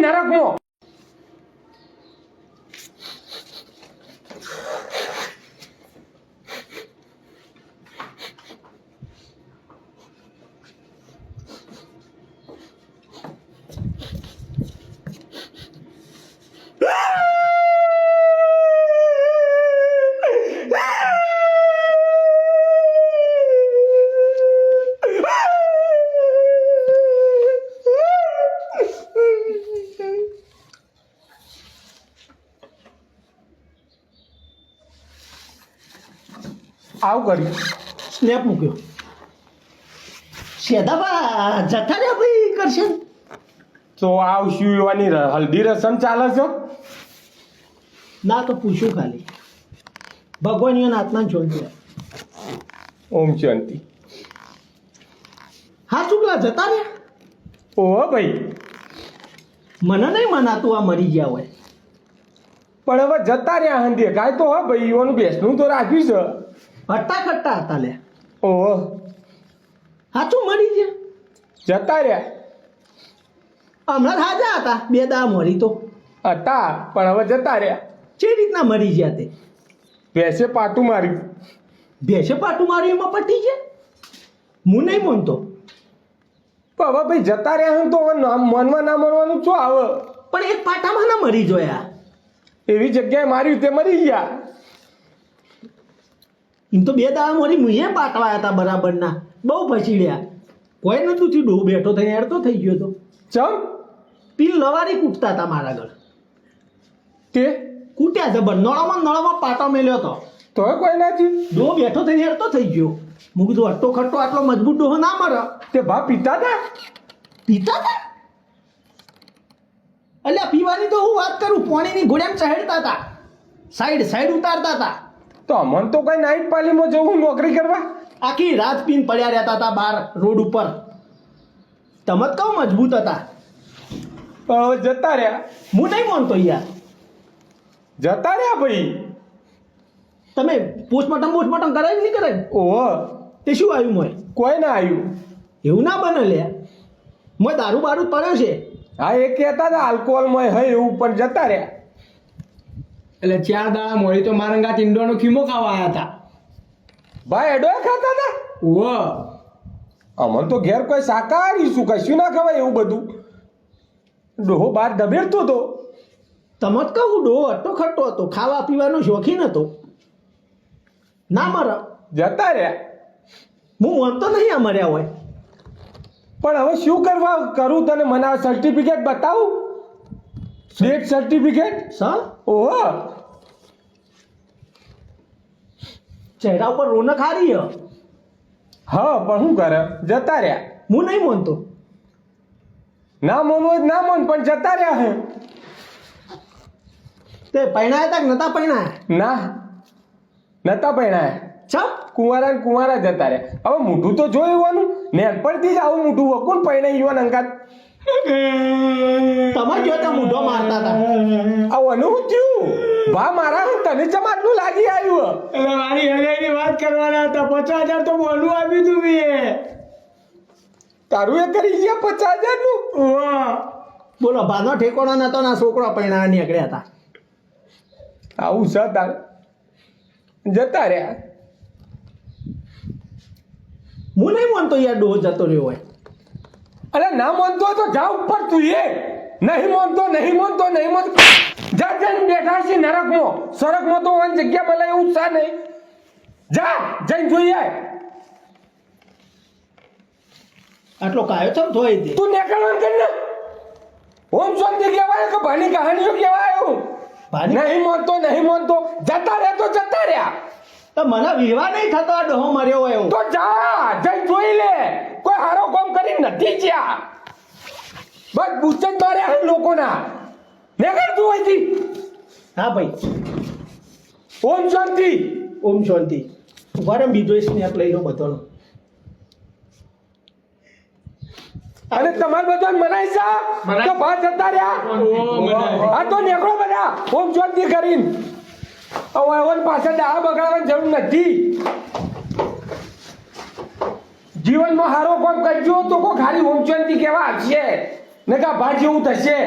નરકમાં. આવું કર્યું, સ્નેપ મૂક્યો. શેદાબા જતા રહ્યા ભાઈ કરશે. તો આવશું એવાની હલ્દી રસમ ચાલે છે. ના તો પૂછ્યું ખાલી. ભગવાન એના આત્મા છોડી દે. ઓમ શાંતિ. હા ચૂકલા જતા રહ્યા. ઓહો ભાઈ, મને નહીં મનાતું આ મરી ગયા હોય. પણ હવે જતા રહ્યા હંધે કાંઈ તો હા ભાઈ એવાનું બેસનું તો રાખ્યું છે. હટ્ટા ખટ્ટા હતા લે. ઓહો, સાચું મરી ગયા. જતા રહ્યા હમણાં હાજા હતા. બે દા મરી તો હતા પણ હવે જતા રહ્યા. જે રીતના મરી ગયા તે. ભેંસે પાટું માર્યું. ભેંસે પાટું માર્યું એમાં પટી ગયા. હું નહીં માનતો. પણ હવે ભાઈ જતા રહ્યા તો હવે મનમાં ના મરવાનું શું આવે. પણ એક પાટામાં ના મરી જોયા. એવી જગ્યાએ માર્યું તે મરી ગયા. એમ તો બે દાડા મરી મુએ પાટવાયા હતા બરાબર ના. બહુ પછીડ્યા. કોઈ નતું થયું. ડો બેઠો થઈને હેડતો થઈ ગયો તો. ચમ પીલ લવારી કૂટતા હતા મારા આગળ. તે કૂટ્યા જબર. નળમાં પાટો મેલ્યો હતો. તોય કોઈ નથી. ડો બેઠો થઈને હેડતો થઈ ગયો. હું કીધું અટ્ટો ખટ્ટો આટલો મજબૂત ડોહો ના મરે. તે ભા પીતા હતા. પીતા હતા અલ્યા. પીવાની તો હું વાત કરું. પાણીની ઘોડિયામાં ચહેડતા હતા. સાઈડ ઉતારતા હતા. તો અમન તો કઈ નાઈટ પાલીમાં જવું નોકરી કરવા. આખી રાત પીને પડ્યા રહેતા હતા બહાર રોડ ઉપર. તમે જ કહું મજબૂત હતા. હવે જતા રહ્યા. હું નહીં માનતો યાર. જતા રહ્યા ભાઈ. તમે પોસ્ટમોર્ટમ કરાય નહીં કરાય. ઓહો, તે શું આવ્યું મોય? કોઈ ના આવ્યું. એવું ના બને લે. મોય દારૂ બારૂ જ પડ્યો છે. હા એ કહેતા હતા આલ્કોહોલમાં હે એવું, પણ જતા રહ્યા. એટલે 4 દાડા મોડી તો મારંગા ઈંડોનો ખીમો ખાવા આવ્યા હતા. ભાઈ એડો ખાતા હતા. ઓહો, અમન તો ઘેર કોઈ શાકાહારી શું કશું ના ખવાય એવું બધું. ડોહો બહાર દબેડતો હતો. તમે જ કહું ડો અટ્ટો ખટ્ટો હતો. ખાવા પીવાનો શોખીન હતો. ના મરે. જતા રહ્યા. હું માનતો નહીં આ મર્યા હોય. પણ હવે શું કરું તને મને સર્ટિફિકેટ બતાવું. Death certificate. સર ઓહો, ચહેરા ઉપર રોનક હારી હ. હા પણ શું કરે. જતા રહ્યા. હું નહીં માનતો. ના માનવું હોય તો ના માન, પણ જતા રહ્યા હે. તે પૈણાયા હતા કે નતા પૈણાયા? ના નતા પૈણાયા. ચમ કુંવારા ને કુંવારા જતા રહ્યા. હવે મોઢું તો જોયું નેનપણથી જ આવું મોઢું વકુલ પૈણાઈ યુવાન અંગાત. તમે જોતા મૂઢો મારતા હતા. આવું શું થયું? ભા મારા તને ચમ આટલું લાગી આવ્યું. એટલે મારી હગાઈની વાત કરવાના હતા. 50,000 તો બોલું આપ્યું તું મેં. તારું એ કરી ગયા 50,000 નું. ઓહો, બોલો ભાનો ઠેકોડો નતો ના છોકરો પૈણા નીકળ્યા હતા. આવું છે તાર. જતા રહ્યા. હું નહીં માનતો યાર ડોહ જતો રહ્યો હોય. અરે ના માનતો હોય તો જા ઉપર તું એ. નહીં માનતો. જા જઈને બેઠા છે નરકમાં. સરકમાં તો ઓન જગ્યા મળે એવું છે નહીં. જા જઈને જોઈએ. આટલો કાયો ચમ થોય દે. તું નીકળવાનું કરી ને. ઓમ શાંતિ કહેવાય કે ભાની કહાનીઓ કહેવાય એવું. ભાની નહીં માનતો. જતા રહ્યા તો જતા રહ્યા. તો મને વિવાહ નહીં થતો આ ડોહો મર્યો હોય એવું. તો જા જઈને જોઈ લે. કોઈ હારો કામ કરી નથી જ્યાં. બસ બુચ્ચ જ માર્યા હે લોકોના. નીકળતું હોય થી. હા ભાઈ. ઓમ શાંતિ. ઓમ શાંતિ. ઉભા બીજો સ્નેપ લઈ લો બધાનો. અને તમારે બધા મનાય છે તો બહાર જતા રહ્યા. આ તો નીકળો બધા ઓમ શાંતિ કરીને. હવે પાછળ દાળ બગાડવાની જરૂર નથી. જીવનમાં હારો કામ કરજો તો કોઈ ખાલી ઓમ શાંતિ કહેવા આવશે ને કા ભાર જેવું થશે.